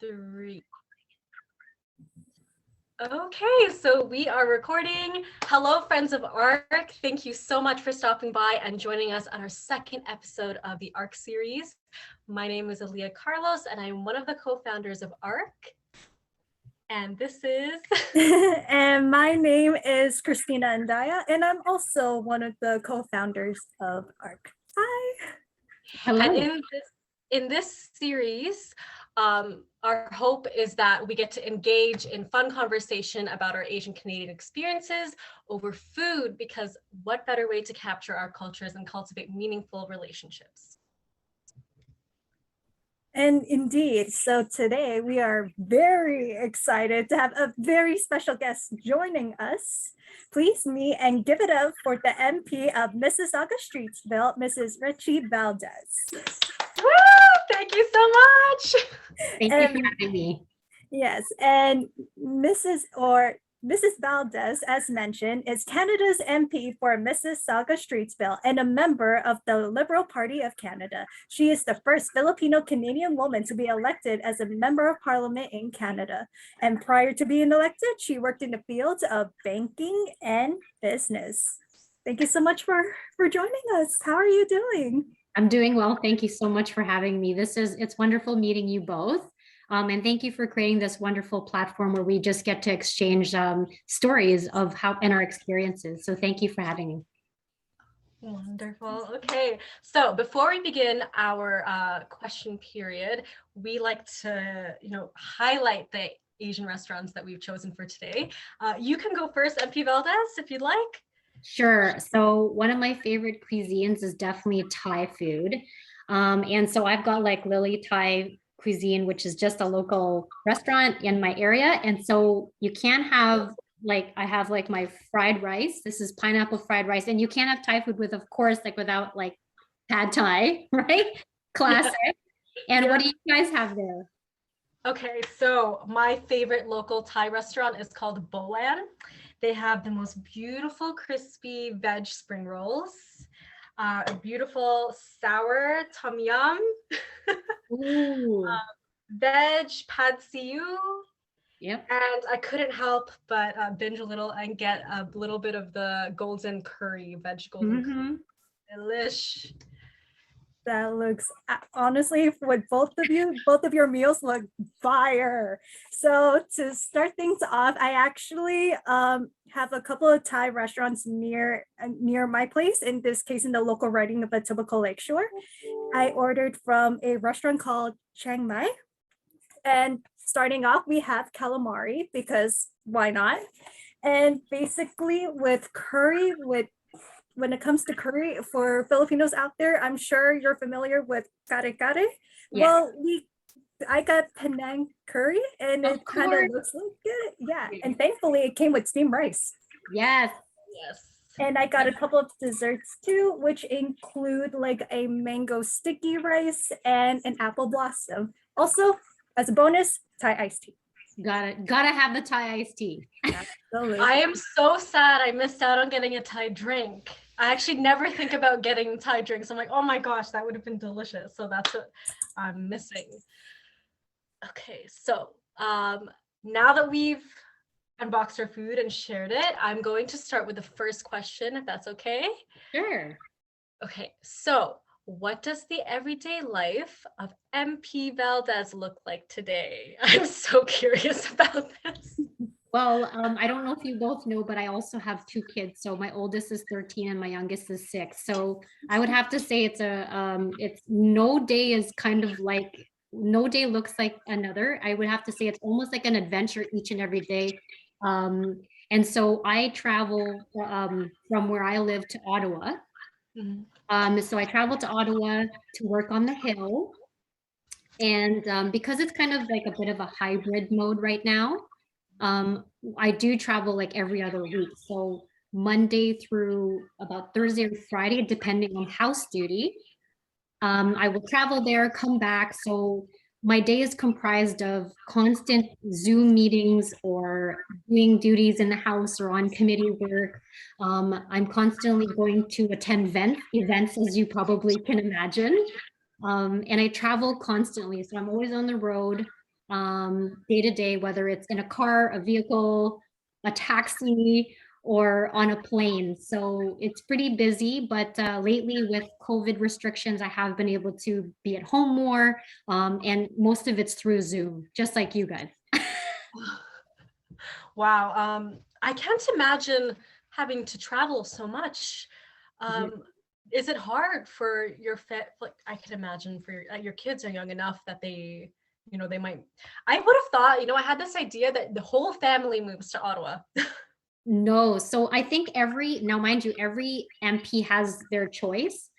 Three. Okay, so we are recording. Hello, friends of ARC. Thank you so much for stopping by and joining us on our second episode of the ARC series. My name is Aaliyah Carlos, and I'm one of the co-founders of ARC. And this is... And my name is Christina Andaya, and I'm also one of the co-founders of ARC. Hi. Hello. And in this series, our hope is that we get to engage in fun conversation about our Asian Canadian experiences over food, because what better way to capture our cultures and cultivate meaningful relationships? And indeed, so today we are very excited to have a very special guest joining us. Please meet and give it up for the MP of Mississauga-Streetsville, Mrs. Rechie Valdez. Woo! Thank you so much. Thank you for having me. Yes, and Mrs. Valdez, as mentioned, is Canada's MP for Mississauga-Streetsville and a member of the Liberal Party of Canada. She is the first Filipino-Canadian woman to be elected as a member of parliament in Canada. And prior to being elected, she worked in the fields of banking and business. Thank you so much for joining us. How are you doing? I'm doing well. Thank you so much for having me. It's wonderful meeting you both. And thank you for creating this wonderful platform where we just get to exchange stories of how and our experiences. So thank you for having me. Wonderful. Okay, so before we begin our question period, we like to, highlight the Asian restaurants that we've chosen for today. You can go first, MP Valdez, if you'd like. Sure. So one of my favorite cuisines is definitely Thai food. And so I've got like Lily Thai Cuisine, which is just a local restaurant in my area. And so you can't have I have like my fried rice. This is pineapple fried rice. And you can't have Thai food without like pad Thai, right? Classic. Yeah. And what do you guys have there? Okay, so my favorite local Thai restaurant is called Bolan. They have the most beautiful crispy veg spring rolls, a beautiful sour tom yum, veg pad see ew. Yep. And I couldn't help but binge a little and get a little bit of the golden curry, veg golden curry. Delish. That looks, honestly, with both of your meals look fire. So to start things off, I actually have a couple of Thai restaurants near my place, in this case in the local riding of Etobicoke Lakeshore. I ordered from a restaurant called Chiang Mai. And starting off, we have calamari, because why not? And basically with curry, when it comes to curry, for Filipinos out there, I'm sure you're familiar with kare-kare. Yes. Well, I got Penang curry, and it kind of looks like it. Yeah, and thankfully it came with steamed rice. Yes. And I got a couple of desserts too, which include like a mango sticky rice and an apple blossom. Also, as a bonus, Thai iced tea. Gotta have the Thai iced tea. Absolutely. I am so sad I missed out on getting a Thai drink. I actually never think about getting Thai drinks. I'm like, oh my gosh, that would have been delicious. So that's what I'm missing. Okay, so now that we've unboxed our food and shared it, I'm going to start with the first question, if that's okay. Sure. Okay, so what does the everyday life of MP Valdez look like today? I'm so curious about this. Well, I don't know if you both know, but I also have two kids. So my oldest is 13 and my youngest is 6. So I would have to say it's no day looks like another. I would have to say it's almost like an adventure each and every day. And so I travel from where I live to Ottawa. Mm-hmm. So I travel to Ottawa to work on the Hill. And because it's kind of like a bit of a hybrid mode right now, I do travel like every other week. So Monday through about Thursday or Friday, depending on house duty, I will travel there, come back. So my day is comprised of constant Zoom meetings or doing duties in the house or on committee work. I'm constantly going to attend events, as you probably can imagine. And I travel constantly. So I'm always on the road. day to day, whether it's in a car, a vehicle, a taxi, or on a plane. So it's pretty busy, but lately with COVID restrictions, I have been able to be at home more, and most of it's through Zoom, just like you guys. Wow. I can't imagine having to travel so much. Is it hard for your like I can imagine for your kids are young enough that they, they might, I would have thought, I had this idea that the whole family moves to Ottawa. No, so I think now mind you, every MP has their choice.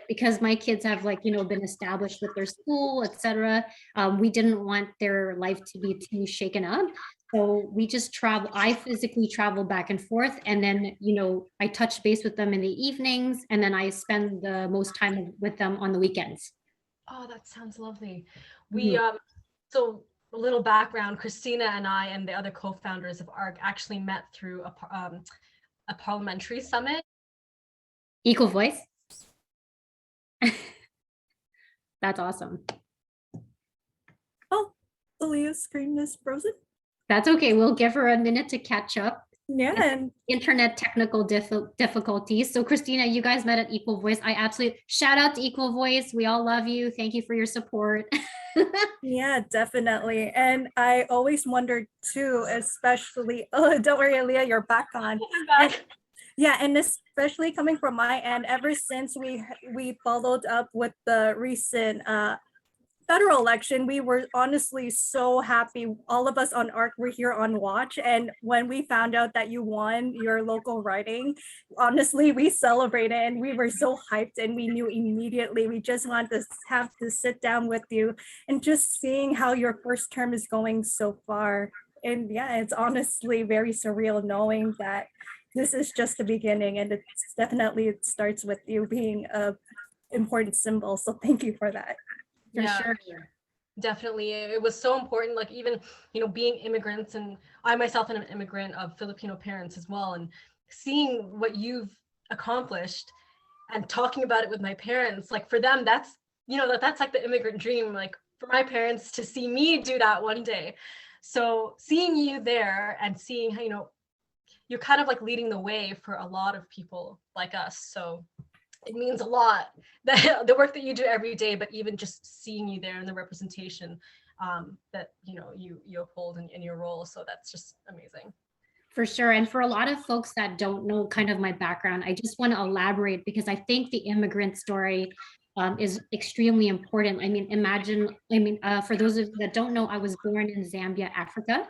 Because my kids have been established with their school, etc. We didn't want their life to be too shaken up. So we just travel. I physically travel back and forth, and then I touch base with them in the evenings, and then I spend the most time with them on the weekends. Oh, that sounds lovely. We so a little background: Christina and I and the other co-founders of ARC actually met through a parliamentary summit. Equal voice. That's awesome. Oh, Aaliyah's screen is frozen. That's okay. We'll give her a minute to catch up. Yeah. And internet technical difficulties. So Christina, you guys met at Equal Voice. I absolutely shout out to Equal Voice. We all love you. Thank you for your support. Yeah, definitely. And I always wondered too, especially, oh, don't worry, Aaliyah, you're back on. Yeah, and especially coming from my end, ever since we followed up with the recent federal election, we were honestly so happy. All of us on ARC were here on watch. And when we found out that you won your local riding, honestly, we celebrated and we were so hyped, and we knew immediately we just wanted to have to sit down with you and just seeing how your first term is going so far. And yeah, it's honestly very surreal knowing that this is just the beginning, and it's definitely, it starts with you being a important symbol. So thank you for that. For sure. Definitely. It was so important, like even, being immigrants, and I myself am an immigrant of Filipino parents as well, and seeing what you've accomplished and talking about it with my parents, like for them, that's, that's like the immigrant dream, like for my parents to see me do that one day. So seeing you there and seeing how, you're kind of like leading the way for a lot of people like us. So it means a lot, that the work that you do every day, but even just seeing you there and the representation that you uphold in your role. So that's just amazing. For sure. And for a lot of folks that don't know kind of my background, I just want to elaborate, because I think the immigrant story is extremely important. I mean, for those of you that don't know, I was born in Zambia, Africa.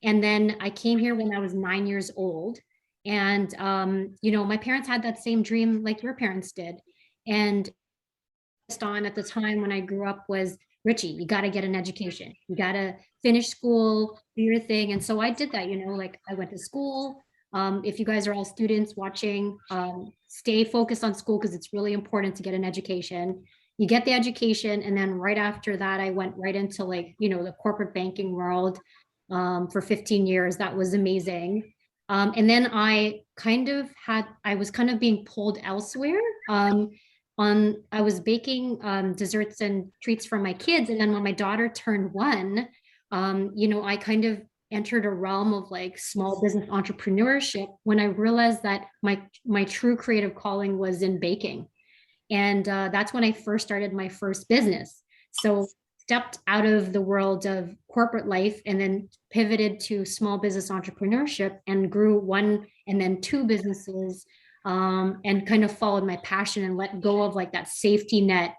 And then I came here when I was 9 years old. And, my parents had that same dream like your parents did. And on at the time when I grew up was, Rechie, you got to get an education. You got to finish school, do your thing. And so I did that, like I went to school. If you guys are all students watching, stay focused on school, because it's really important to get an education. You get the education. And then right after that, I went right into the corporate banking world for 15 years. That was amazing. And then I was kind of being pulled elsewhere. I was baking desserts and treats for my kids. And then when my daughter turned 1, I kind of entered a realm of small business entrepreneurship, when I realized that my true creative calling was in baking. And that's when I first started my first business. So stepped out of the world of corporate life and then pivoted to small business entrepreneurship and grew 1 and then 2 businesses, and kind of followed my passion and let go of that safety net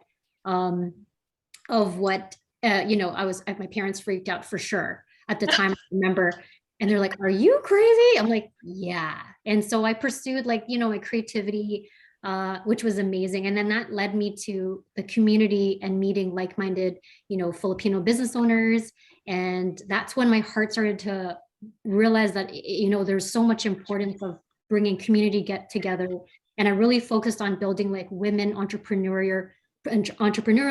of what, my parents freaked out for sure at the time, I remember. And they're like, are you crazy? I'm like, yeah. And so I pursued my creativity, which was amazing. And then that led me to the community and meeting like-minded, Filipino business owners. And that's when my heart started to realize that, there's so much importance of bringing community get together. And I really focused on building women entrepreneurial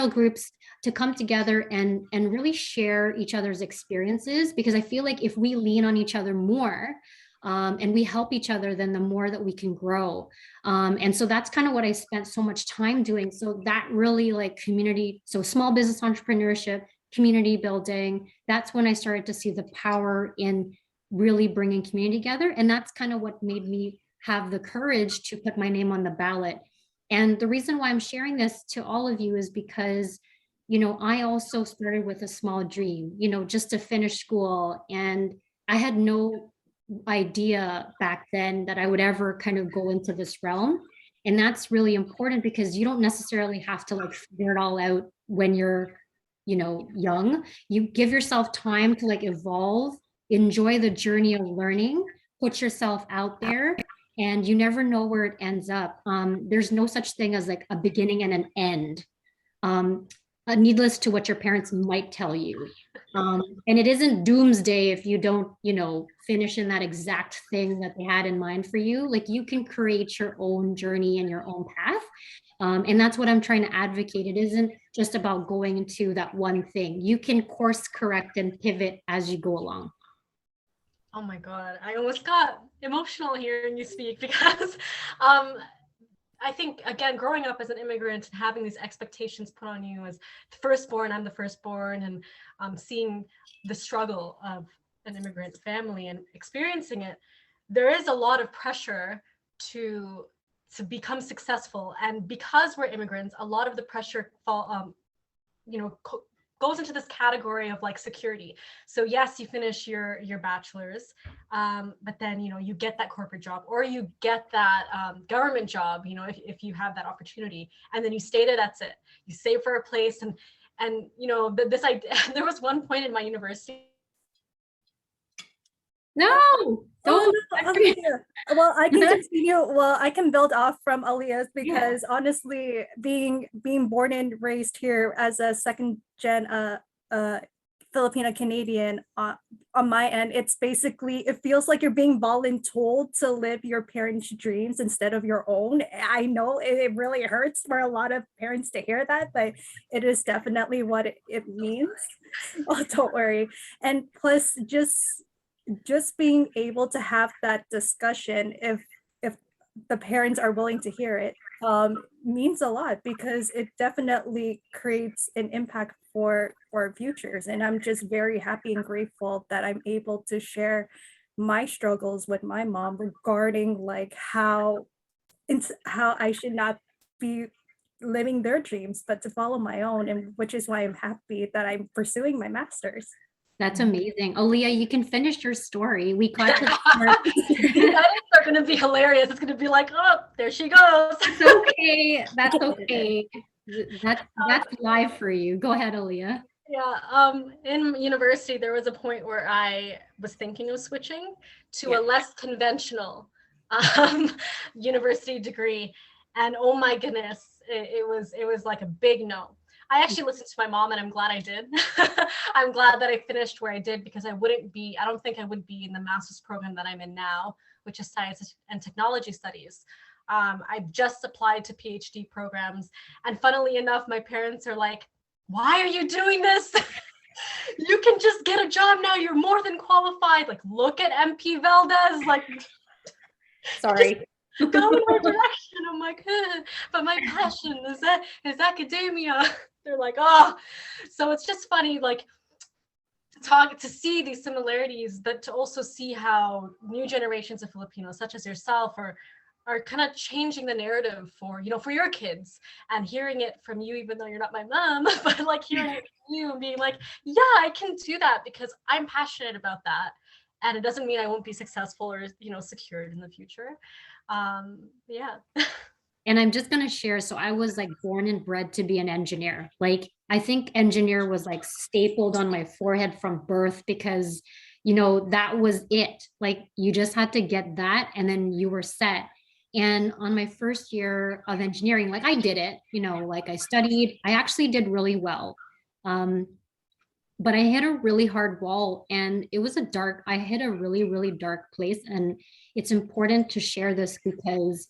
groups to come together and really share each other's experiences, because I feel like if we lean on each other more, and we help each other, then the more that we can grow. And so that's kind of what I spent so much time doing. So that really community, so small business entrepreneurship, community building. That's when I started to see the power in really bringing community together. And that's kind of what made me have the courage to put my name on the ballot. And the reason why I'm sharing this to all of you is because, you know, I also started with a small dream, you know, just to finish school. And I had no idea back then that I would ever kind of go into this realm. And that's really important because you don't necessarily have to like figure it all out when you're, you know, young. You give yourself time to like evolve, enjoy the journey of learning, put yourself out there, and you never know where it ends up. There's no such thing as like a beginning and an end. Needless to what your parents might tell you. And it isn't doomsday if you don't, you know, finish in that exact thing that they had in mind for you. Like you can create your own journey and your own path. And that's what I'm trying to advocate. It isn't just about going into that one thing. You can course correct and pivot as you go along. Oh my God, I almost got emotional hearing you speak because I think, again, growing up as an immigrant and having these expectations put on you as the firstborn, I'm the firstborn, and seeing the struggle of an immigrant family and experiencing it, there is a lot of pressure to become successful. And because we're immigrants, a lot of the pressure goes into this category of like security. So yes, you finish your bachelor's, but then, you know, you get that corporate job or you get that government job, you know, if you have that opportunity, and then you stay there, that's it. You save for a place. And you know, this idea, there was one point in my university. No, don't. Well, I can continue. Well, I can build off from Aaliyah's because honestly, being born and raised here as a second gen Filipina-Canadian on my end, it's basically, it feels like you're being voluntold to live your parents' dreams instead of your own. I know it really hurts for a lot of parents to hear that, but it is definitely what it means. Oh, don't worry. And plus, just being able to have that discussion, if the parents are willing to hear it, means a lot because it definitely creates an impact for futures. And I'm just very happy and grateful that I'm able to share my struggles with my mom regarding like how I should not be living their dreams, but to follow my own, and which is why I'm happy that I'm pursuing my master's. That's amazing. Aaliyah, you can finish your story. We got to start. That is going to be hilarious. It's going to be like, oh, there she goes. That's okay. That's okay. That's live for you. Go ahead, Aaliyah. Yeah. In university, there was a point where I was thinking of switching to a less conventional university degree, and oh my goodness, it was like a big no. I actually listened to my mom, and I'm glad I did. I'm glad that I finished where I did, because I don't think I would be in the master's program that I'm in now, which is science and technology studies. I just applied to PhD programs. And funnily enough, my parents are like, why are you doing this? You can just get a job now. You're more than qualified. Like, look at MP Valdez. Like, sorry. Go in my direction. I'm like, but my passion is academia. They're like, oh. So it's just funny, like, to see these similarities, but to also see how new generations of Filipinos, such as yourself, are kind of changing the narrative for your kids, and hearing it from you, even though you're not my mom, but like hearing it from you and being like, yeah, I can do that because I'm passionate about that. And it doesn't mean I won't be successful or, secured in the future. Yeah. And I'm just going to share. So I was like born and bred to be an engineer. Like, I think engineer was like stapled on my forehead from birth because, that was it. Like, you just had to get that and then you were set. And on my first year of engineering, like, I did it, like I studied, I actually did really well. But I hit a really hard wall, and it was I hit a really, really dark place. And it's important to share this because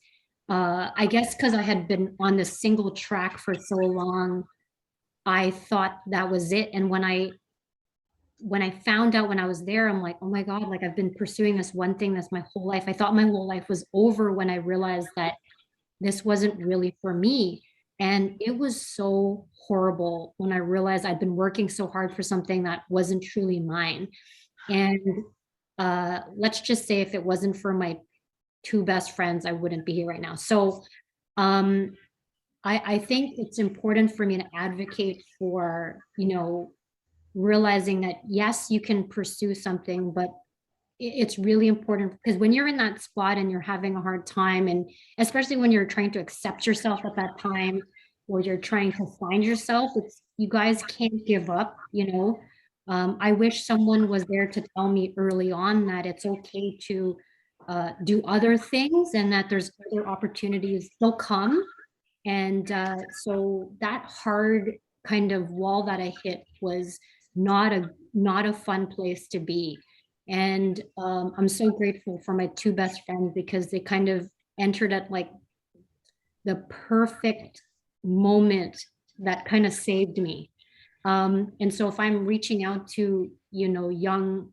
I guess because I had been on this single track for so long, I thought that was it. And when I found out when I was there, I'm like, oh my God, like I've been pursuing this one thing that's my whole life. I thought my whole life was over when I realized that this wasn't really for me. And it was so horrible when I realized I'd been working so hard for something that wasn't truly mine. And let's just say if it wasn't for my two best friends, I wouldn't be here right now. So I think it's important for me to advocate for, realizing that, yes, you can pursue something, but it's really important because when you're in that spot and you're having a hard time, and especially when you're trying to accept yourself at that time, or you're trying to find yourself, you guys can't give up. I wish someone was there to tell me early on that it's okay to do other things and that there's other opportunities, they'll come. And so that hard kind of wall that I hit was not a fun place to be. And I'm so grateful for my two best friends because they kind of entered at like the perfect moment that kind of saved me. And so if I'm reaching out to, young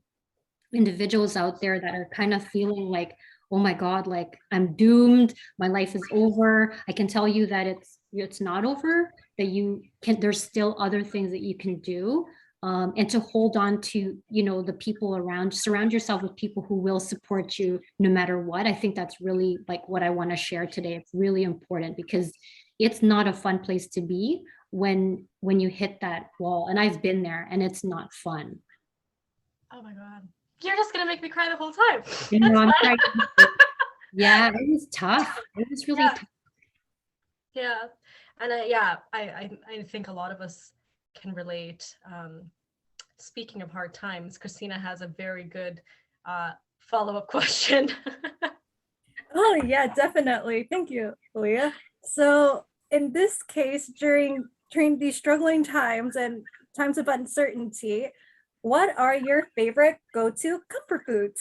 individuals out there that are kind of feeling like, oh my God, like I'm doomed, my life is over, I can tell you that it's not over, that there's still other things that you can do. And to hold on to, the people around, surround yourself with people who will support you no matter what. I think that's really like what I want to share today. It's really important because it's not a fun place to be when you hit that wall. And I've been there and it's not fun. Oh my God. You're just going to make me cry the whole time. I'm crying. Yeah, it was tough. It was really tough. Yeah. And I think a lot of us can relate. Speaking of hard times, Christina has a very good follow-up question. Oh yeah, definitely. Thank you, Leah. So in this case, during these struggling times and times of uncertainty, what are your favorite go-to comfort foods?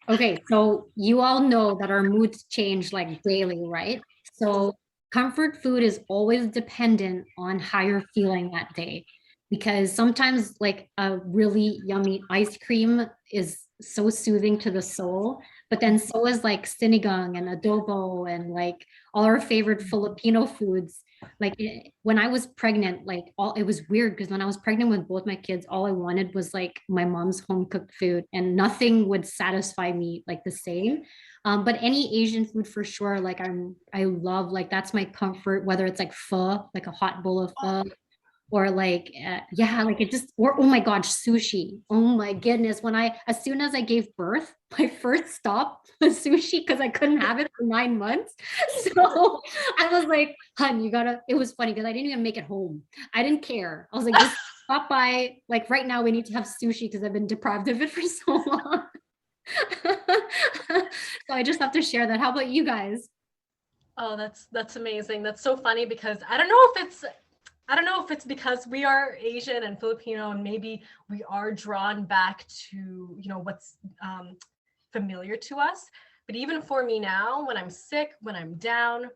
Okay, so you all know that our moods change like daily, right? So comfort food is always dependent on how you're feeling that day. Because sometimes like a really yummy ice cream is so soothing to the soul, but then so is like sinigang and adobo and like all our favorite Filipino foods. Like when I was pregnant, like it was weird because when I was pregnant with both my kids, all I wanted was like my mom's home cooked food and nothing would satisfy me like the same. But any Asian food for sure, like I love, like that's my comfort, whether it's like pho, like a hot bowl of pho, or like like it just, or oh my gosh, sushi. Oh my goodness, as soon as I gave birth, my first stop was sushi because I couldn't have it for 9 months. So I was like, hun, it was funny because I didn't even make it home. I didn't care. I was like, just stop by, like right now we need to have sushi because I've been deprived of it for so long. So I just have to share that. How about you guys? Oh, that's amazing. That's so funny because I don't know if it's because we are Asian and Filipino and maybe we are drawn back to, what's familiar to us. But even for me now, when I'm sick, when I'm down,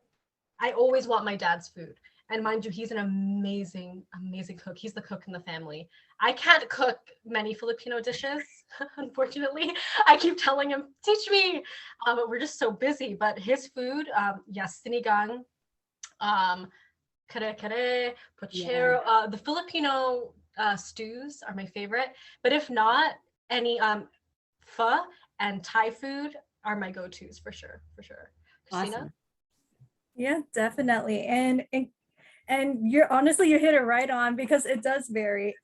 I always want my dad's food. And mind you, he's an amazing, amazing cook. He's the cook in the family. I can't cook many Filipino dishes, unfortunately. I keep telling him, teach me. But we're just so busy. But his food, yes, sinigang, kare-kare, pochero, the Filipino stews are my favorite. But if not, any pho and Thai food are my go-tos for sure. Christina? Awesome. Yeah, definitely. And you're honestly, you hit it right on because it does vary.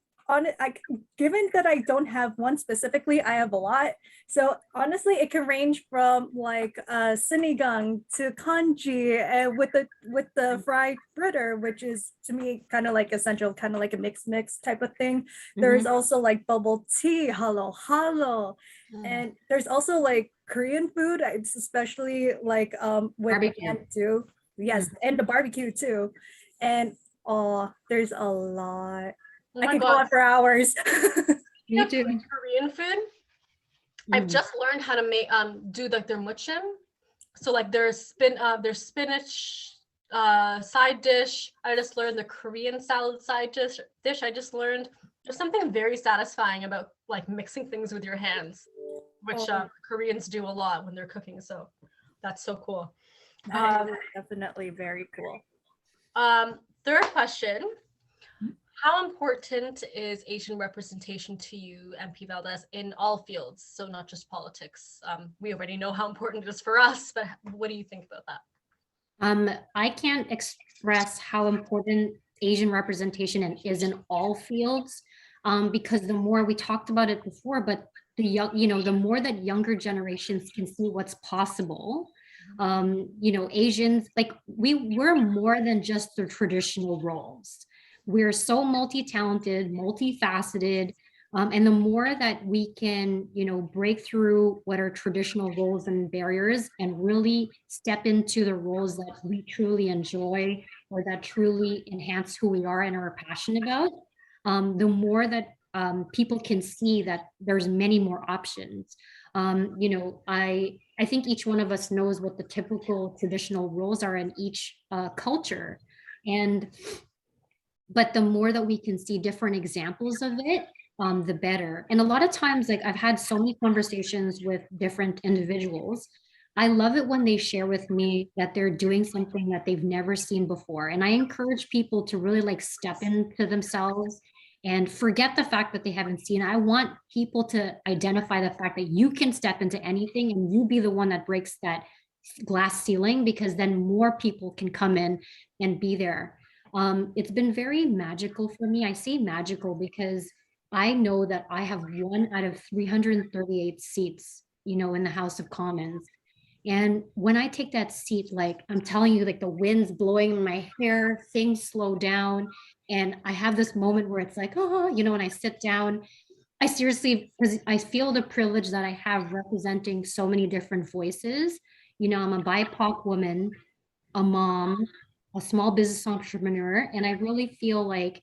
Given that I don't have one specifically, I have a lot. So honestly, it can range from like sinigang to kanji with the fried fritter, which is to me kind of like essential, kind of like a mix type of thing. There's also like bubble tea, halo halo, and there's also like Korean food. It's especially like with Barbecue. too. Yes, and the barbecue too. And there's a lot. I could go on for hours. Me too. Korean food. I've just learned how to make do like their muchim. So like their spinach side dish. I just learned the Korean salad side dish. I just learned there's something very satisfying about like mixing things with your hands, which Koreans do a lot when they're cooking. So that's so cool. That is definitely very cool. third question. How important is Asian representation to you, MP Valdez, in all fields? So not just politics. We already know how important it is for us, but what do you think about that? I can't express how important Asian representation is in all fields, because the more we talked about it before, but the young, the more that younger generations can see what's possible, Asians, like we're more than just the traditional roles. We're so multi-talented, multifaceted, and the more that we can, break through what are traditional roles and barriers and really step into the roles that we truly enjoy or that truly enhance who we are and are passionate about, the more that people can see that there's many more options. I think each one of us knows what the typical traditional roles are in each culture. But the more that we can see different examples of it, the better. And a lot of times, like I've had so many conversations with different individuals. I love it when they share with me that they're doing something that they've never seen before. And I encourage people to really like step into themselves and forget the fact that they haven't seen. I want people to identify the fact that you can step into anything and you be the one that breaks that glass ceiling, because then more people can come in and be there. It's been very magical for me. I say magical because I know that I have 1 out of 338 seats, in the House of Commons. And when I take that seat, like I'm telling you, like the wind's blowing in my hair, things slow down. And I have this moment where it's like, oh, and I sit down. I seriously, because I feel the privilege that I have representing so many different voices. I'm a BIPOC woman, a mom, a small business entrepreneur, and I really feel like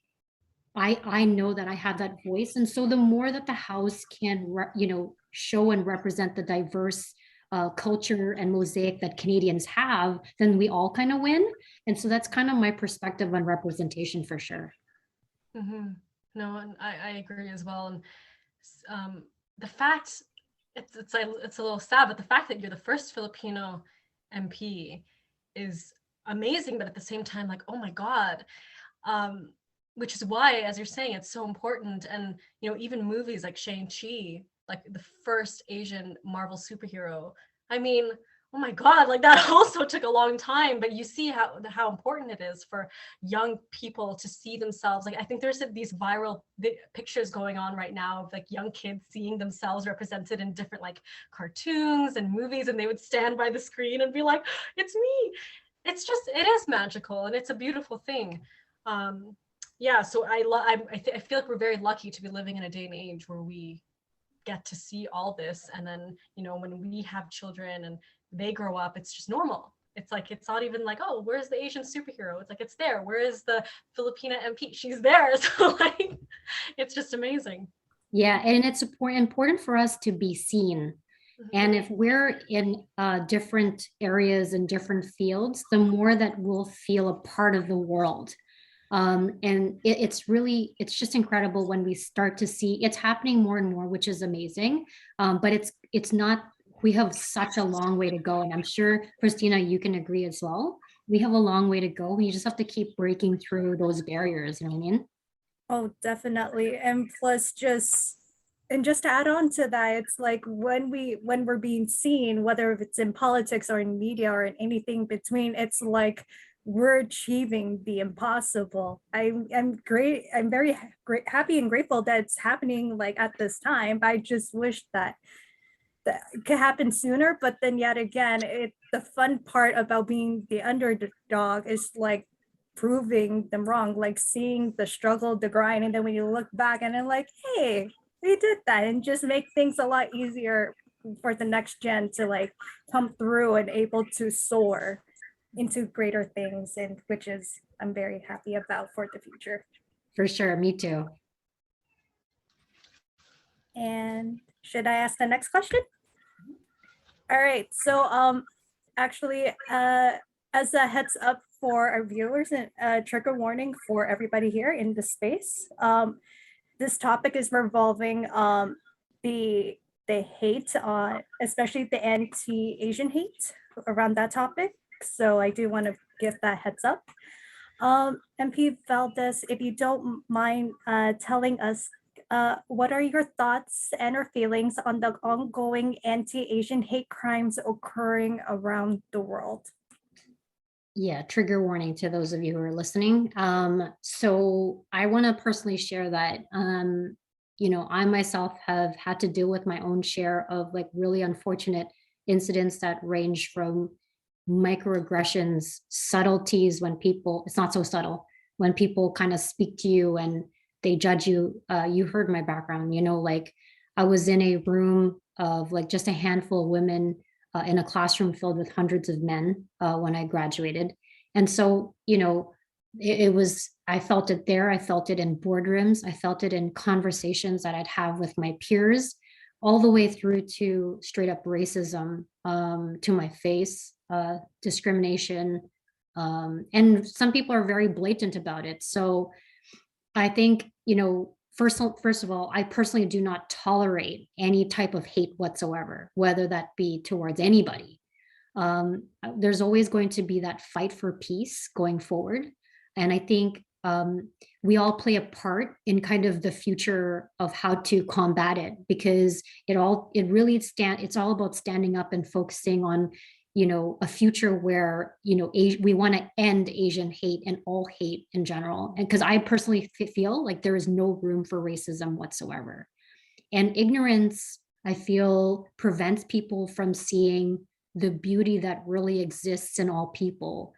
I know that I have that voice. And so the more that the House can, show and represent the diverse culture and mosaic that Canadians have, then we all kind of win. And so that's kind of my perspective on representation for sure. Mm-hmm. No, and I agree as well. And the fact it's a little sad, but the fact that you're the first Filipino MP is amazing, but at the same time, like, oh my God, which is why, as you're saying, it's so important. And even movies like Shang-Chi, like the first Asian Marvel superhero, I mean, oh my God, like that also took a long time, but you see how important it is for young people to see themselves. Like I think there's these viral pictures going on right now of like young kids seeing themselves represented in different like cartoons and movies, and they would stand by the screen and be like, it's me. It is magical, and it's a beautiful thing. Yeah, so I feel like we're very lucky to be living in a day and age where we get to see all this. And then when we have children and they grow up, it's just normal. It's like, it's not even like, oh, where's the Asian superhero? It's like, it's there. Where is the Filipina MP? She's there. So like, it's just amazing. Yeah, and it's important for us to be seen. And if we're in different areas and different fields, the more that we'll feel a part of the world. And it's just incredible when we start to see it's happening more and more, which is amazing. But it's not, we have such a long way to go. And I'm sure, Christina, you can agree as well. We have a long way to go. We just have to keep breaking through those barriers, you know what I mean? Oh, definitely. And plus just to add on to that, it's like when we're being seen, whether it's in politics or in media or in anything between, it's like we're achieving the impossible. I'm great. I'm very happy and grateful that it's happening like at this time. I just wish that it could happen sooner. But then yet again, the fun part about being the underdog is like proving them wrong, like seeing the struggle, the grind, and then when you look back and then like, hey, we did that, and just make things a lot easier for the next gen to like come through and able to soar into greater things, and which is I'm very happy about for the future. For sure, me too. And should I ask the next question? All right, so actually as a heads up for our viewers and trigger warning for everybody here in the space, this topic is revolving the hate, especially the anti-Asian hate around that topic. So I do want to give that heads up. MP Valdez, if you don't mind telling us, what are your thoughts and or feelings on the ongoing anti-Asian hate crimes occurring around the world? Yeah, trigger warning to those of you who are listening. So I want to personally share that, I myself have had to deal with my own share of like really unfortunate incidents that range from microaggressions, subtleties when people, it's not so subtle, when people kind of speak to you and they judge you. You heard my background, like I was in a room of like just a handful of women in a classroom filled with hundreds of men when I graduated. And so, it was, I felt it there. I felt it in boardrooms. I felt it in conversations that I'd have with my peers, all the way through to straight up racism to my face, discrimination. And some people are very blatant about it. So I think, first of all, I personally do not tolerate any type of hate whatsoever, whether that be towards anybody. There's always going to be that fight for peace going forward. And I think we all play a part in kind of the future of how to combat it, because it's all about standing up and focusing on a future where we want to end Asian hate and all hate in general. And because I personally feel like there is no room for racism whatsoever, and ignorance, I feel, prevents people from seeing the beauty that really exists in all people,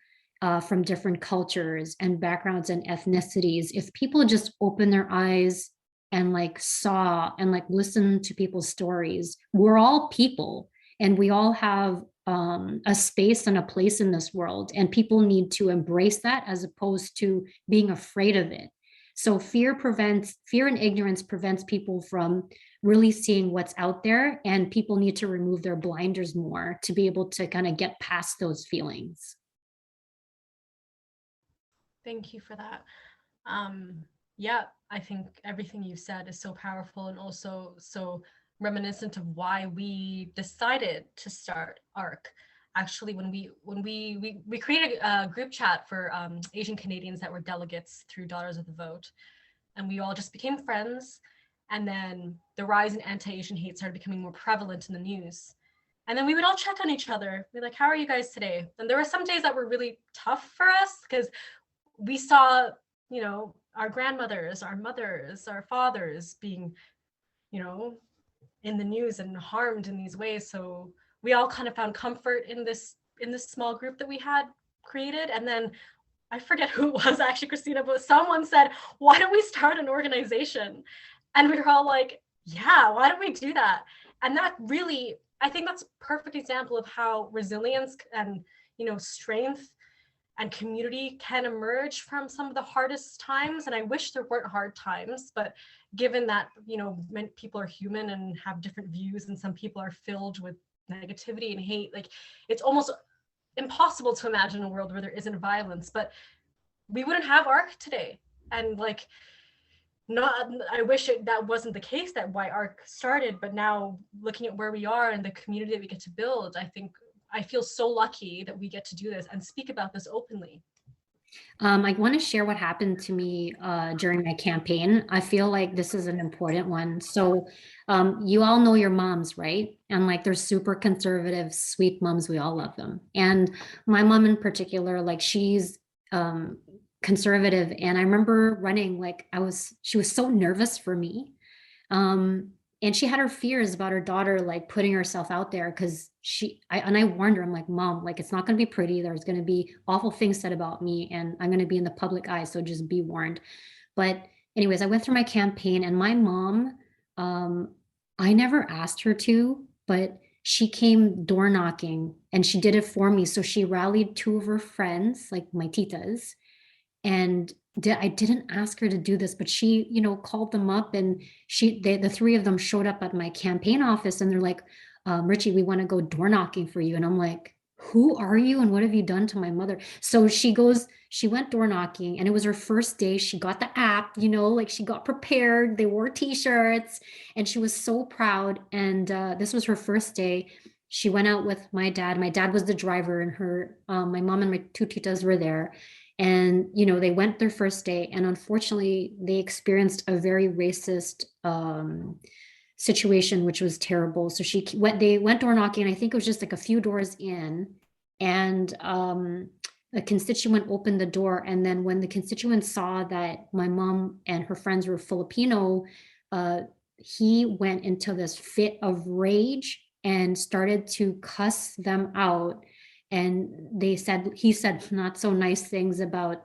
from different cultures and backgrounds and ethnicities. If people just open their eyes and like saw and like listen to people's stories, we're all people and we all have a space and a place in this world, and people need to embrace that as opposed to being afraid of it. So fear and ignorance prevents people from really seeing what's out there, and people need to remove their blinders more to be able to kind of get past those feelings. Thank you for that. Yeah, I think everything you said is so powerful and also so reminiscent of why we decided to start ARC. Actually, when we created a group chat for Asian Canadians that were delegates through Daughters of the Vote, and we all just became friends. And then the rise in anti-Asian hate started becoming more prevalent in the news. And then we would all check on each other. We're like, how are you guys today? And there were some days that were really tough for us because we saw, our grandmothers, our mothers, our fathers being, in the news and harmed in these ways. So we all kind of found comfort in this small group that we had created. And then I forget who it was actually, Christina, but someone said, why don't we start an organization? And we were all like, yeah, why don't we do that? And that really, I think that's a perfect example of how resilience and, strength and community can emerge from some of the hardest times. And I wish there weren't hard times, but given that, many people are human and have different views, and some people are filled with negativity and hate, like it's almost impossible to imagine a world where there isn't violence, but we wouldn't have ARC today. And like, I wish that wasn't the case, that why ARC started, but now looking at where we are and the community that we get to build, I feel so lucky that we get to do this and speak about this openly. I want to share what happened to me during my campaign. I feel like this is an important one. So you all know your moms, right? And like they're super conservative, sweet moms. We all love them. And my mom in particular, like she's conservative. And I remember running, like she was so nervous for me. And she had her fears about her daughter, like putting herself out there, because I warned her, I'm like, Mom, like, it's not going to be pretty. There's going to be awful things said about me, and I'm going to be in the public eye. So just be warned. But anyways, I went through my campaign, and my mom, I never asked her to, but she came door knocking and she did it for me. So she rallied two of her friends, like my titas, and I didn't ask her to do this, but she, called them up, and the three of them showed up at my campaign office, and they're like, Rechie, we want to go door knocking for you. And I'm like, who are you? And what have you done to my mother? So she went door knocking, and it was her first day. She got the app, like she got prepared. They wore t-shirts, and she was so proud. And this was her first day. She went out with my dad. My dad was the driver, and my mom and my two titas were there. And, you know, they went their first day, and unfortunately they experienced a very racist situation, which was terrible. So they went door knocking. I think it was just like a few doors in, and a constituent opened the door. And then when the constituent saw that my mom and her friends were Filipino, he went into this fit of rage and started to cuss them out. And he said not so nice things about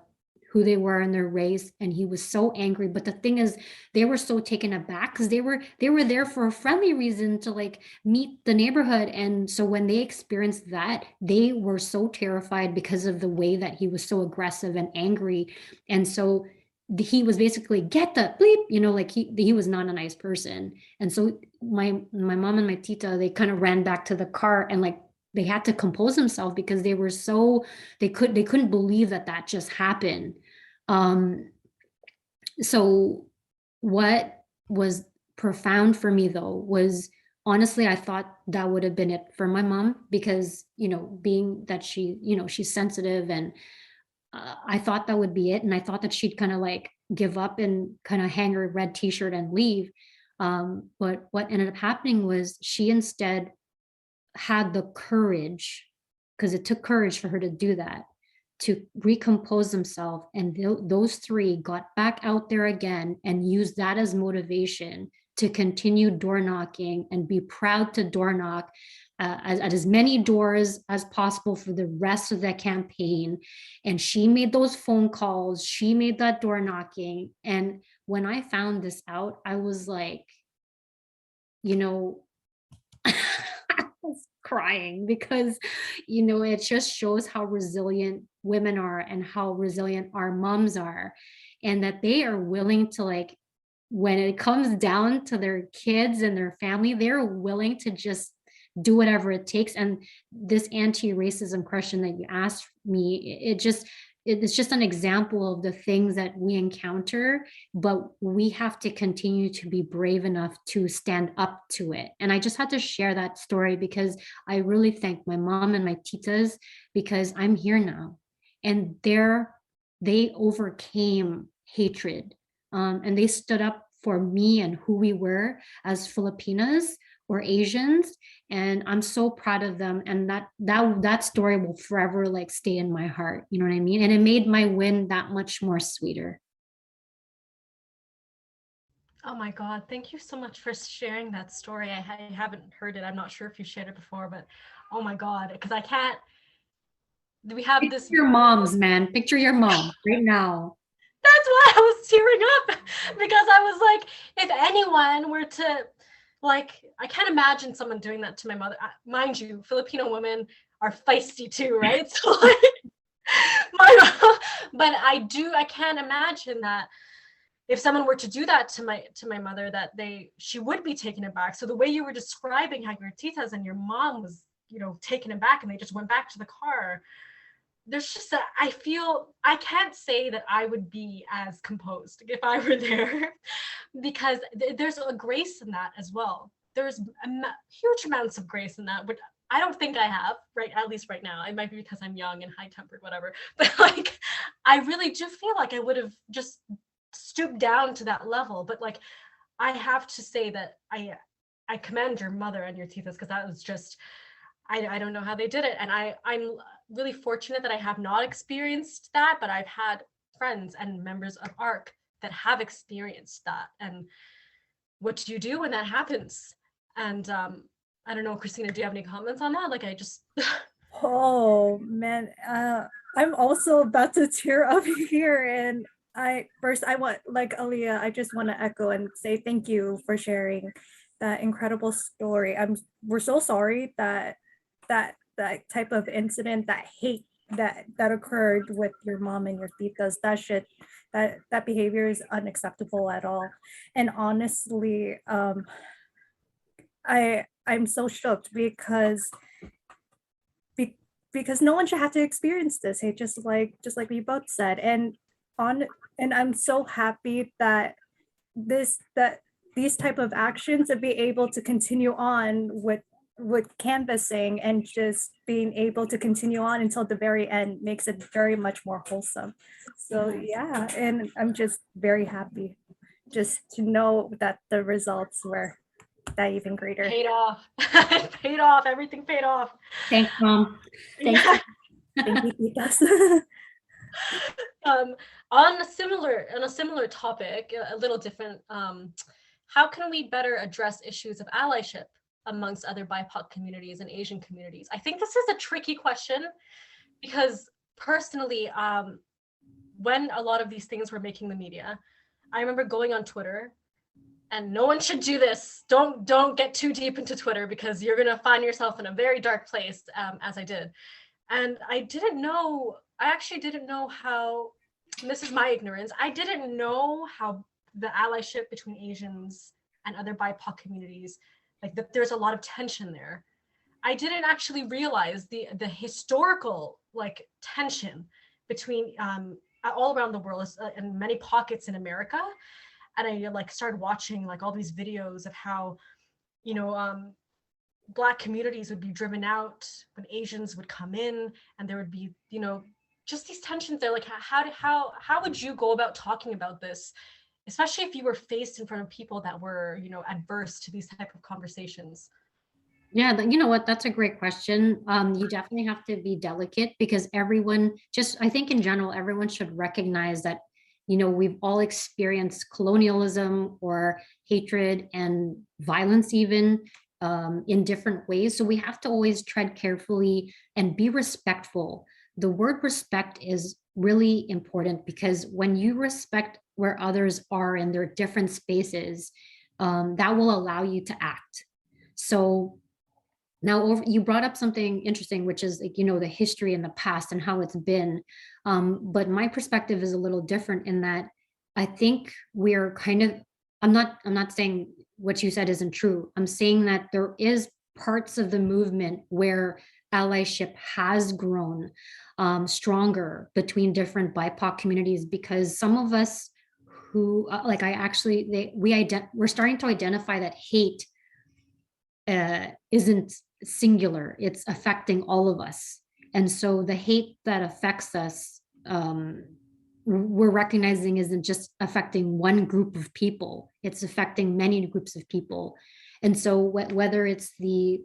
who they were and their race, and he was so angry. But the thing is, they were so taken aback because they were there for a friendly reason to like meet the neighborhood. And so when they experienced that, they were so terrified because of the way that he was so aggressive and angry. And so he was basically, get the bleep, you know, like he was not a nice person. And so my mom and my tita, they kind of ran back to the car, and like they had to compose themselves because they were so, they couldn't believe that just happened. So what was profound for me though was, honestly, I thought that would have been it for my mom, because, you know, being that she, you know, she's sensitive, and I thought that would be it. And I thought that she'd kind of like give up and kind of hang her red t-shirt and leave. But what ended up happening was she instead had the courage, because it took courage for her to do that, to recompose themselves. And those three got back out there again and used that as motivation to continue door knocking and be proud to door knock at as many doors as possible for the rest of that campaign. And she made those phone calls, she made that door knocking. And when I found this out, I was like, you know, I was crying, because, you know, it just shows how resilient women are and how resilient our moms are, and that they are willing to, like, when it comes down to their kids and their family, they're willing to just do whatever it takes. And this anti-racism question that you asked me, it's just an example of the things that we encounter, but we have to continue to be brave enough to stand up to it. And I just had to share that story because I really thank my mom and my titas, because I'm here now, and they overcame hatred, and they stood up for me and who we were as Filipinas or Asians. And I'm so proud of them. And that story will forever like stay in my heart. You know what I mean? And it made my win that much more sweeter. Oh my God, thank you so much for sharing that story. I haven't heard it. I'm not sure if you shared it before, but oh my God, because I can't, we have Picture this. your moms, man. Picture your mom right now. That's why I was tearing up, because I was like, if anyone were to, like, I can't imagine someone doing that to my mother. Mind you, Filipino women are feisty too, right? So like, but I can't imagine that if someone were to do that to my mother, that she would be taken aback. So the way you were describing how your titas and your mom was, you know, taken aback and they just went back to the car, there's just that I feel I can't say that I would be as composed if I were there, because there's a grace in that as well. There's huge amounts of grace in that, which I don't think I have, right? At least right now. It might be because I'm young and high-tempered, whatever. But like, I really do feel like I would have just stooped down to that level. But like, I have to say that I commend your mother and your titas, because that was just, I don't know how they did it. And I'm really fortunate that I have not experienced that, but I've had friends and members of ARC that have experienced that. And what do you do when that happens? And I don't know, Christina, do you have any comments on that? Like, I just Oh man, I'm also about to tear up here. And I want, like Aaliyah, I just want to echo and say thank you for sharing that incredible story. We're so sorry that type of incident, that hate that occurred with your mom and your titas, that behavior is unacceptable at all. And honestly, I'm so shocked because no one should have to experience this hate, just like we both said. And I'm so happy that these type of actions to be able to continue on with with canvassing and just being able to continue on until the very end makes it very much more wholesome. So yeah, and I'm just very happy just to know that the results were that even greater. Paid off. It paid off. Everything paid off. Thanks, Mom. Thanks. Yeah. Thank you, Titas. On a similar topic, a little different, how can we better address issues of allyship amongst other BIPOC communities and Asian communities? I think this is a tricky question because personally, when a lot of these things were making the media, I remember going on Twitter, and no one should do this. Don't get too deep into Twitter because you're gonna find yourself in a very dark place, as I did. And I actually didn't know how, and this is my ignorance, I didn't know how the allyship between Asians and other BIPOC communities, like that there's a lot of tension there. I didn't actually realize the historical like tension between all around the world and many pockets in America. And I like started watching like all these videos of how, you know, Black communities would be driven out when Asians would come in, and there would be, you know, just these tensions there. Like how would you go about talking about this, especially if you were faced in front of people that were, you know, adverse to these type of conversations? Yeah, you know what? That's a great question. You definitely have to be delicate because everyone, just I think in general, everyone should recognize that, you know, we've all experienced colonialism or hatred and violence even in different ways. So we have to always tread carefully and be respectful. The word respect is really important because when you respect where others are in their different spaces, that will allow you to act. So now you brought up something interesting, which is like, you know, the history in the past and how it's been. But my perspective is a little different in that I think we're kind of, I'm not saying what you said isn't true. I'm saying that there is parts of the movement where allyship has grown stronger between different BIPOC communities because some of us who like we're starting to identify that hate isn't singular, it's affecting all of us. And so the hate that affects us, we're recognizing isn't just affecting one group of people, it's affecting many groups of people. And so whether it's the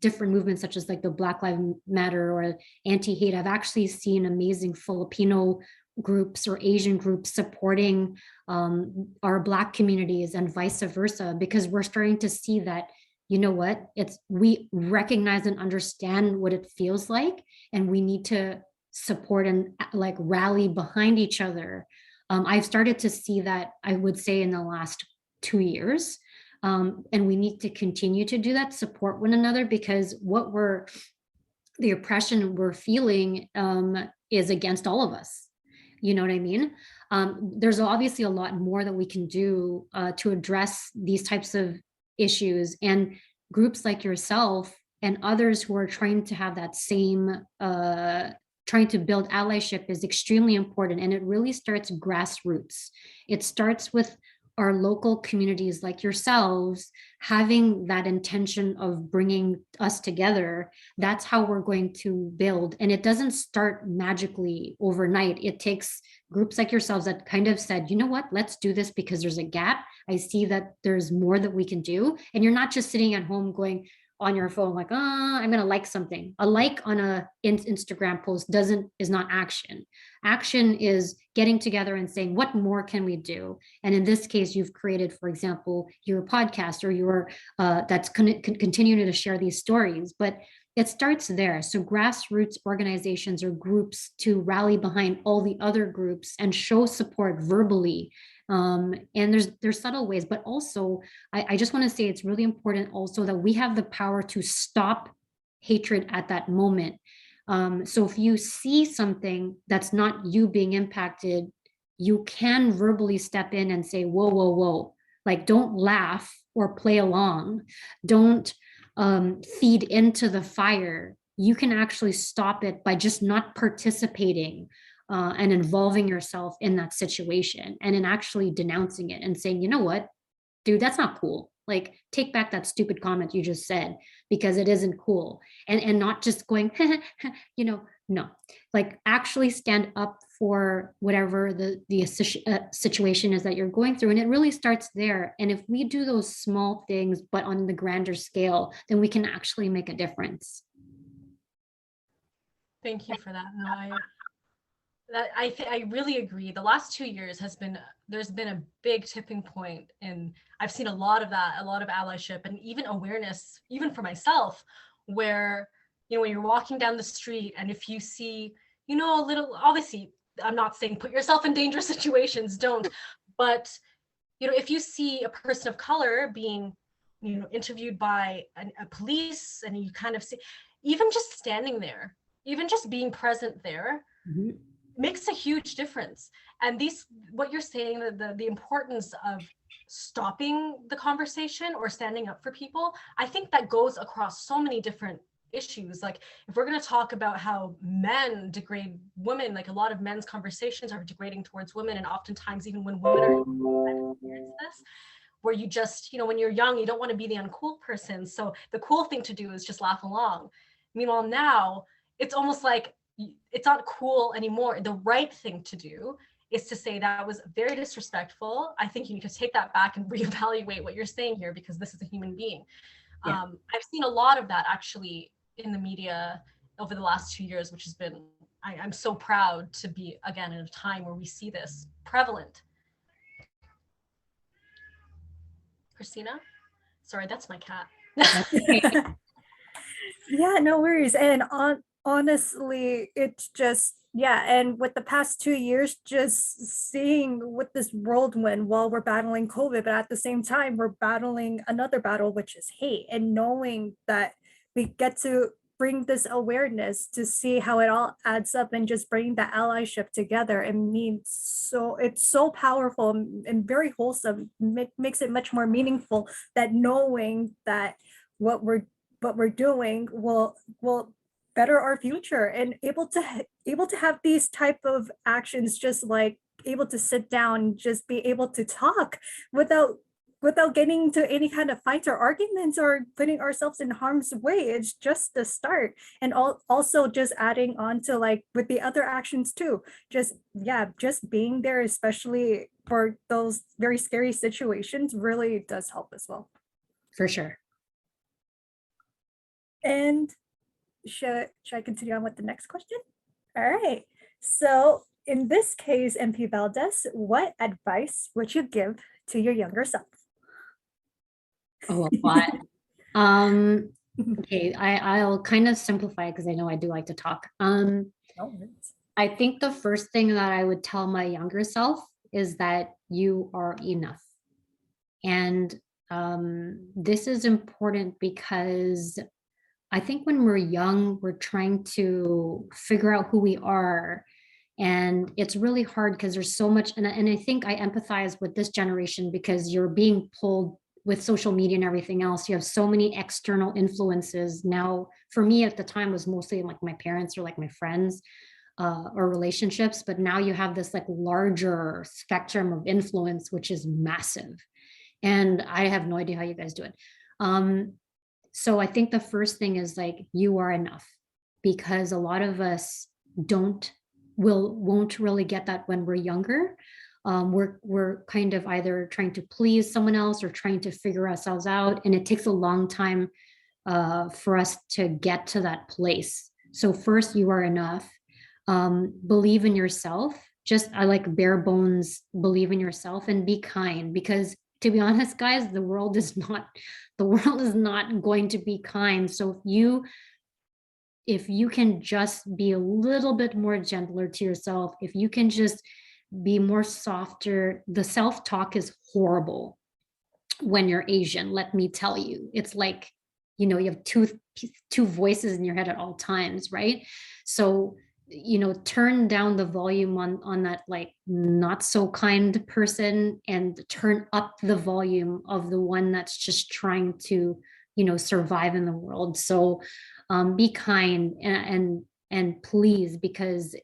different movements such as like the Black Lives Matter or anti-hate, I've actually seen amazing Filipino groups or Asian groups supporting our Black communities and vice versa, because we're starting to see that, you know what, we recognize and understand what it feels like, and we need to support and like rally behind each other. I've started to see that, I would say, in the last 2 years. And we need to continue to do that, support one another, because the oppression we're feeling is against all of us. You know what I mean? There's obviously a lot more that we can do to address these types of issues, and groups like yourself and others who are trying to have that same trying to build allyship is extremely important. And it really starts grassroots. It starts with our local communities like yourselves having that intention of bringing us together. That's how we're going to build. And it doesn't start magically overnight. It takes groups like yourselves that kind of said, you know what, let's do this because there's a gap. I see that there's more that we can do. And you're not just sitting at home going on your phone like, I'm going to like something. A like on a Instagram post is not action. Action is getting together and saying, what more can we do? And in this case, you've created, for example, your podcast or your that's continuing to share these stories. But it starts there. So grassroots organizations or groups to rally behind all the other groups and show support verbally. And there's subtle ways, but also I just want to say it's really important also that we have the power to stop hatred at that moment. So if you see something that's not you being impacted, you can verbally step in and say, whoa, whoa, whoa, like don't laugh or play along. Don't feed into the fire. You can actually stop it by just not participating and involving yourself in that situation, and in actually denouncing it and saying, you know what, dude, that's not cool. Like, take back that stupid comment you just said, because it isn't cool. And not just going, no, like actually stand up for whatever the situation is that you're going through. And it really starts there. And if we do those small things, but on the grander scale, then we can actually make a difference. Thank you for that. No, I really agree. The last 2 years there's been a big tipping point, and I've seen a lot of that, a lot of allyship and even awareness, even for myself, where, when you're walking down the street and if you see, a little, obviously, I'm not saying put yourself in dangerous situations, don't, but, if you see a person of color being, interviewed by a police, and you kind of see, even just standing there, even just being present there, makes a huge difference. And what you're saying, the importance of stopping the conversation or standing up for people, I think that goes across so many different issues. Like, if we're going to talk about how men degrade women, like a lot of men's conversations are degrading towards women, and oftentimes even when women are experiencing this, where you just, when you're young, you don't want to be the uncool person, so the cool thing to do is just laugh along. Meanwhile, now it's almost like it's not cool anymore. The right thing to do is to say that was very disrespectful. I think you need to take that back and reevaluate what you're saying here, because this is a human being. Yeah. I've seen a lot of that actually in the media over the last 2 years, which has been, I'm so proud to be, again, in a time where we see this prevalent. Christina? Sorry, that's my cat. Yeah, no worries. And honestly, it's just, and with the past 2 years, just seeing with this whirlwind while we're battling COVID, but at the same time, we're battling another battle, which is hate, and knowing that we get to bring this awareness to see how it all adds up, and just bring the allyship together. It means so, it's so powerful and very wholesome, makes it much more meaningful, that knowing that what we're doing will better our future, and able to have these type of actions, just like able to sit down, just be able to talk without getting into any kind of fights or arguments or putting ourselves in harm's way. It's just the start. And also just adding on to, like, with the other actions too, just being there, especially for those very scary situations, really does help as well. For sure. And should I continue on with the next question? All right. So in this case, MP Valdez, what advice would you give to your younger self? Oh, a lot. Okay, I'll kind of simplify it, because I know I do like to talk. I think the first thing that I would tell my younger self is that you are enough. And this is important because I think when we're young, we're trying to figure out who we are. And it's really hard because there's so much. And I think I empathize with this generation, because you're being pulled with social media and everything else. You have so many external influences. Now, for me at the time, was mostly like my parents or like my friends or relationships. But now you have this like larger spectrum of influence, which is massive. And I have no idea how you guys do it. So I think the first thing is, like, you are enough, because a lot of us won't really get that when we're younger. We're kind of either trying to please someone else or trying to figure ourselves out, and it takes a long time for us to get to that place. So first, you are enough. Believe in yourself. I like bare bones, believe in yourself, and be kind, because to be honest, guys, the world is not going to be kind. So if you can just be a little bit more gentler to yourself, if you can just be more softer. The self-talk is horrible when you're Asian, let me tell you. It's like, you have two voices in your head at all times, right? So, turn down the volume on that, like, not so kind person, and turn up the volume of the one that's just trying to, survive in the world. So be kind, and And please, because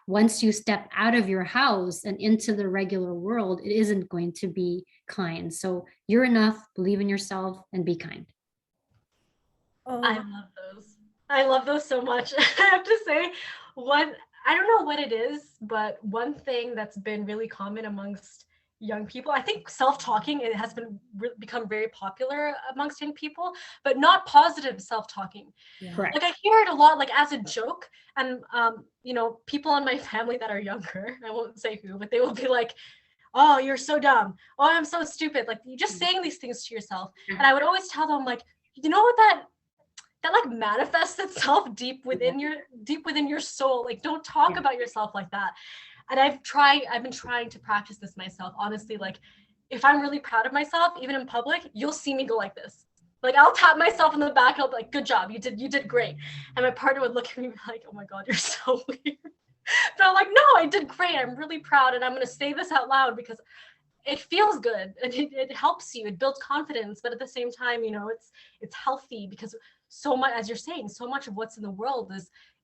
once you step out of your house and into the regular world, it isn't going to be kind. So you're enough, believe in yourself, and be kind. Oh, I love those. I love those so much. I have to say, I don't know what it is, but one thing that's been really common amongst young people, I think self-talking, it has become very popular amongst young people, but not positive self-talking. yeah. Correct. Like I hear it a lot, like as a joke, and you know, people in my family that are younger, I won't say who, but they will be like, oh, you're so dumb. Oh, I'm so stupid. Like you're just saying these things to yourself. And I would always tell them, like, you know what, that like manifests itself deep within your soul. Like don't talk about yourself like that. And I've been trying to practice this myself, honestly. Like if I'm really proud of myself, even in public, you'll see me go like this. Like I'll tap myself in the back, I'll be like, good job, you did great. And my partner would look at me like, oh my God, you're so weird. But I'm like, no, I did great, I'm really proud, and I'm going to say this out loud because it feels good and it helps you, it builds confidence. But at the same time, you know, it's healthy, because so much, as you're saying, so much of what's in the world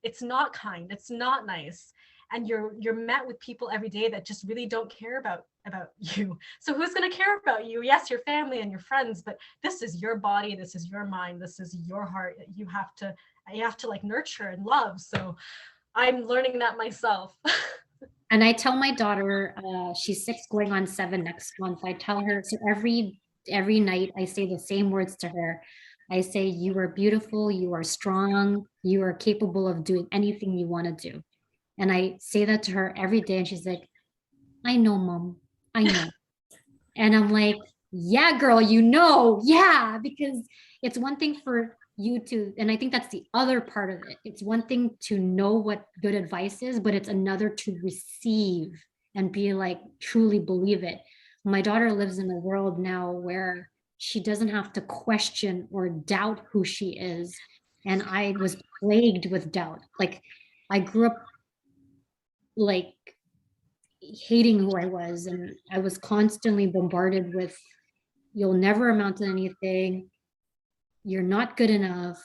it's not kind, it's not nice, and you're met with people every day that just really don't care about you. So who's going to care about you? Yes, your family and your friends, but this is your body, this is your mind, this is your heart. You have to like nurture and love. So I'm learning that myself. And I tell my daughter, she's 6 going on 7 next month. I tell her, so every night I say the same words to her. I say, you are beautiful, you are strong, you are capable of doing anything you want to do. And I say that to her every day, and she's like, I know, Mom, I know. And I'm like, yeah, girl, you know, yeah, because it's one thing for you to, and I think that's the other part of it. It's one thing to know what good advice is, but it's another to receive and be like, truly believe it. My daughter lives in a world now where she doesn't have to question or doubt who she is. And I was plagued with doubt. Like I grew up like hating who I was, and I was constantly bombarded with, you'll never amount to anything, you're not good enough,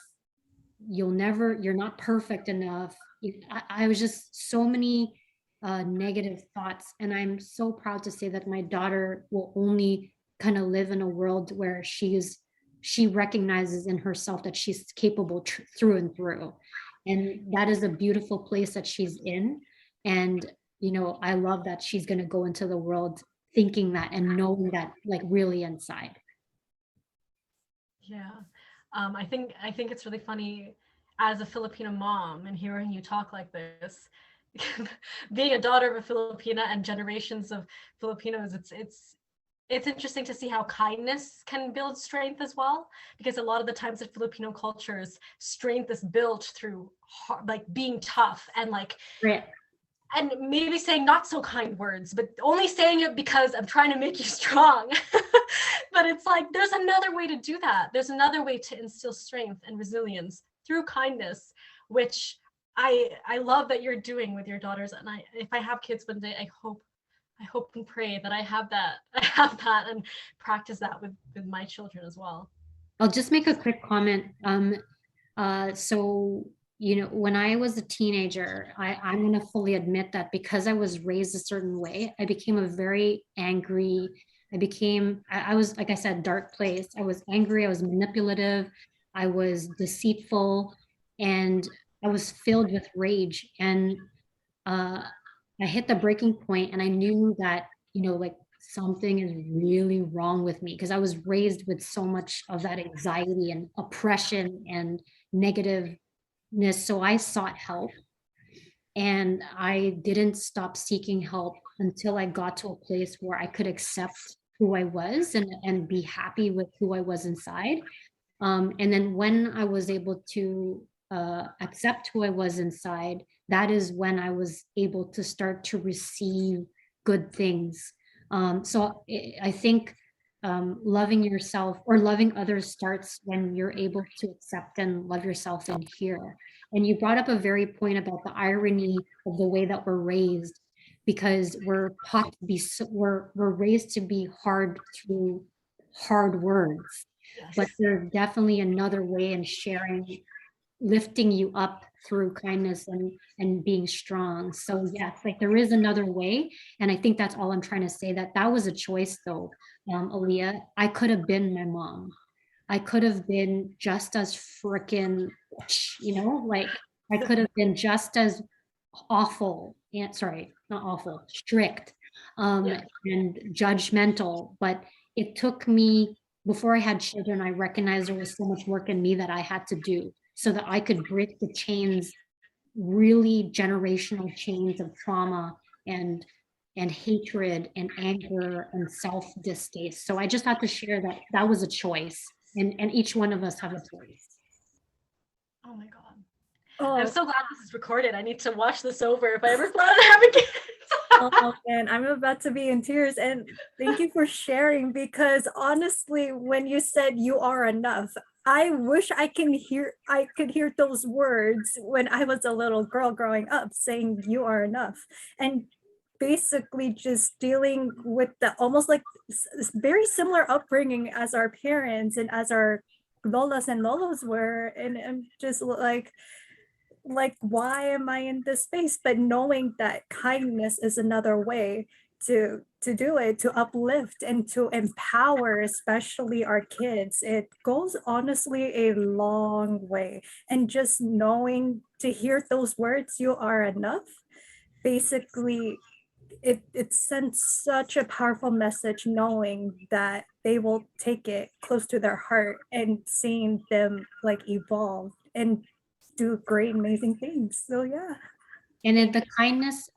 you're not perfect enough. I was just so many negative thoughts, and I'm so proud to say that my daughter will only kind of live in a world where she recognizes in herself that she's capable through and through, and that is a beautiful place that she's in. And you know, I love that she's going to go into the world thinking that and knowing that, like, really inside. Yeah. I think it's really funny as a Filipino mom and hearing you talk like this, being a daughter of a Filipina and generations of Filipinos, it's interesting to see how kindness can build strength as well, because a lot of the times in Filipino cultures, strength is built through like being tough and like, Right. and maybe saying not so kind words, but only saying it because I'm trying to make you strong. But it's like, there's another way to do that. There's another way to instill strength and resilience through kindness, which I love that you're doing with your daughters. And if I have kids one day, I hope and pray that I have that and practice that with my children as well. I'll just make a quick comment. So, you know, when I was a teenager, I'm going to fully admit that because I was raised a certain way, I became a very angry, I was, like I said, dark place. I was angry, I was manipulative, I was deceitful, and I was filled with rage. And I hit the breaking point, and I knew that, you know, like something is really wrong with me, because I was raised with so much of that anxiety and oppression and negativeness. So I sought help, and I didn't stop seeking help until I got to a place where I could accept who I was and be happy with who I was inside. And then when I was able to accept who I was inside, that is when I was able to start to receive good things. So I think loving yourself or loving others starts when you're able to accept and love yourself in here. And you brought up a very point about the irony of the way that we're raised, because we're taught to be, we're raised to be hard through hard words. Yes. But there's definitely another way in sharing, lifting you up through kindness and being strong. So yes, like there is another way. And I think that's all I'm trying to say, that was a choice though, Aaliyah. I could have been my mom. I could have been just as freaking, like I could have been just as awful, and sorry, not awful, strict, and judgmental. But it took me, before I had children, I recognized there was so much work in me that I had to do so that I could break the chains, really generational chains of trauma and hatred and anger and self-distaste. So I just had to share that was a choice, and each one of us have a choice. Oh my God. Oh, I'm so glad this is recorded. I need to watch this over if I ever plan on having kids. oh man, I'm about to be in tears. And thank you for sharing, because honestly, when you said you are enough, I wish I could hear those words when I was a little girl growing up, saying you are enough. And basically just dealing with the almost like very similar upbringing as our parents and as our lolas and lolos were. And I'm just like why am I in this space? But knowing that kindness is another way to do it, to uplift and to empower, especially our kids, it goes honestly a long way. And just knowing, to hear those words, you are enough, basically it sends such a powerful message, knowing that they will take it close to their heart and seeing them like evolve and do great, amazing things. So yeah. And then the kindness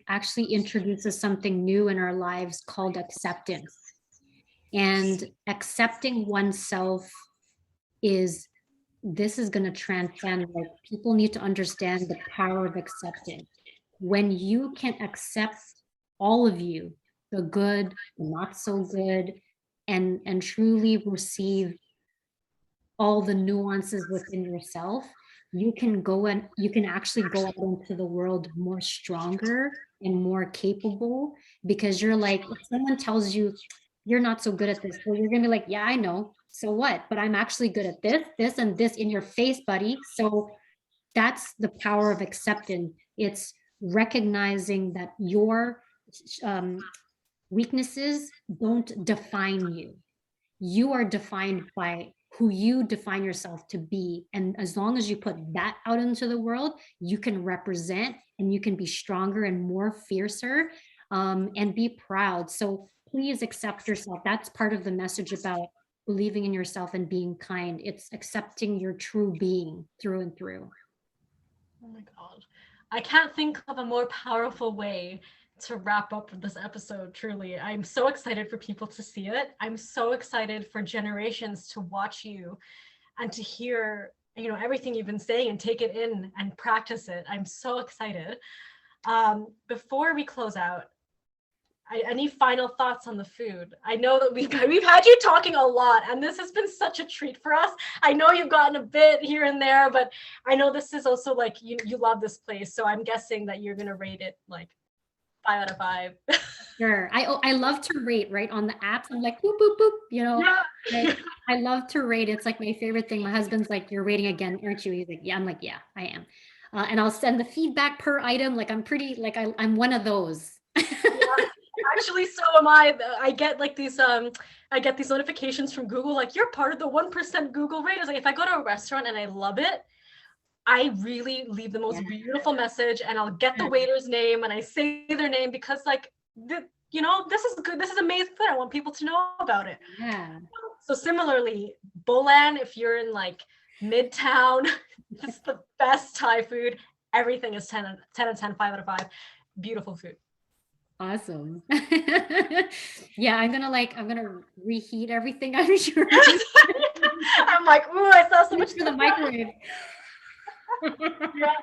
actually introduces something new in our lives called acceptance. And accepting oneself this is going to transcend. Like, people need to understand the power of acceptance. When you can accept all of you, the good, the not so good, and truly receive all the nuances within yourself, you can actually go out into the world more stronger and more capable, because you're like, if someone tells you you're not so good at this, well, you're gonna be like, yeah, I know, so what, but I'm actually good at this and this in your face, buddy. So that's the power of acceptance. It's recognizing that your weaknesses don't define you. You are defined by who you define yourself to be. And as long as you put that out into the world, you can represent and you can be stronger and more fiercer, and be proud. So please accept yourself. That's part of the message about believing in yourself and being kind. It's accepting your true being through and through. Oh my God. I can't think of a more powerful way to wrap up this episode. Truly, I'm so excited for people to see it. I'm so excited for generations to watch you and to hear, everything you've been saying and take it in and practice it. I'm so excited. Before we close out, any final thoughts on the food? I know that we've had you talking a lot, and this has been such a treat for us. I know you've gotten a bit here and there, but I know this is also like you love this place, so I'm guessing that you're gonna rate it like 5 out of 5. Sure. I love to rate, right, on the apps. I'm like, boop, boop, boop, Yeah. I love to rate. It's like my favorite thing. My husband's like, you're rating again, aren't you? He's like, yeah. I'm like, yeah, I am. And I'll send the feedback per item. Like, I'm pretty, like, I'm one of those. Yeah, actually, so am I. I get like these notifications from Google, like, you're part of the 1% Google raters. Like, if I go to a restaurant and I love it, I really leave the most beautiful message, and I'll get the waiter's name and I say their name, because like, this is good. This is amazing food. I want people to know about it. Yeah. So similarly, Bolan, if you're in like Midtown, it's the best Thai food. Everything is 10 out of 10, 5 out of 5. Beautiful food. Awesome. Yeah, I'm gonna reheat everything, I'm sure. I'm like, ooh, I saw so much to the microwave. Yeah.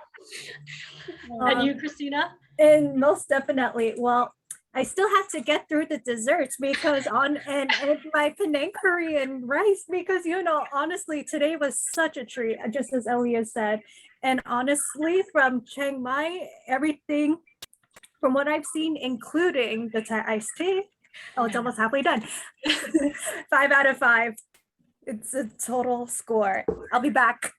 And you, Christina? And most definitely, well, I still have to get through the desserts because and my Penang curry and rice, because honestly, today was such a treat, just as Elia said. And honestly, from Chiang Mai, everything from what I've seen, including the Thai iced tea, it's almost halfway done. 5 out of 5. It's a total score. I'll be back.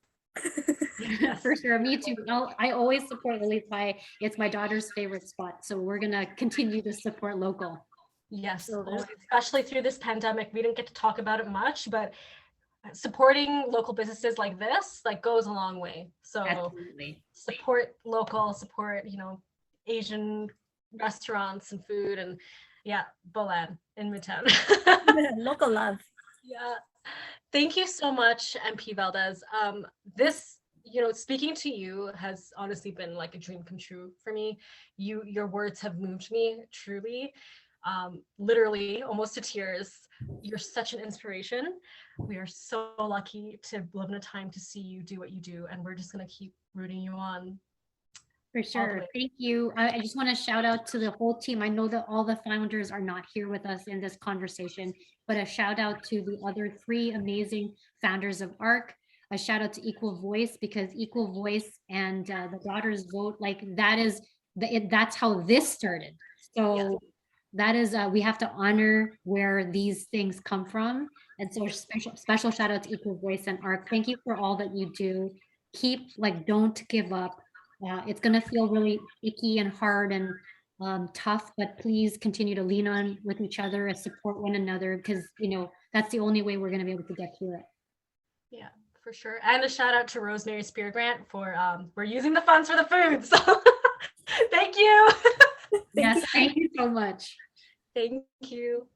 For sure, me too. I always support Lily Pie. It's my daughter's favorite spot, so we're gonna continue to support local. Yes, So always, especially through this pandemic. We didn't get to talk about it much, but supporting local businesses like this like goes a long way. So Absolutely. support local, support, you know, Asian restaurants and food, and yeah, Bolan in Midtown. local love. Yeah. Thank you so much, MP Valdez. This, you know, speaking to you has honestly been like a dream come true for me. Your words have moved me truly, literally almost to tears. You're such an inspiration. We are so lucky to live in a time to see you do what you do, and we're just gonna keep rooting you on. For sure. Thank you. I just want to shout out to the whole team. I know that all the founders are not here with us in this conversation, but a shout out to the other 3 amazing founders of ARC. A shout out to Equal Voice, because Equal Voice and the Daughters Vote, like that's how this started. So that is, we have to honor where these things come from. And so special shout out to Equal Voice and ARC. Thank you for all that you do. Keep, like, don't give up. It's going to feel really icky and hard and tough, but please continue to lean on with each other and support one another, because, you know, that's the only way we're going to be able to get through it. Yeah, for sure. And a shout out to Rosemary Spear Grant for we're using the funds for the food. So thank you. Yes, thank you so much. Thank you.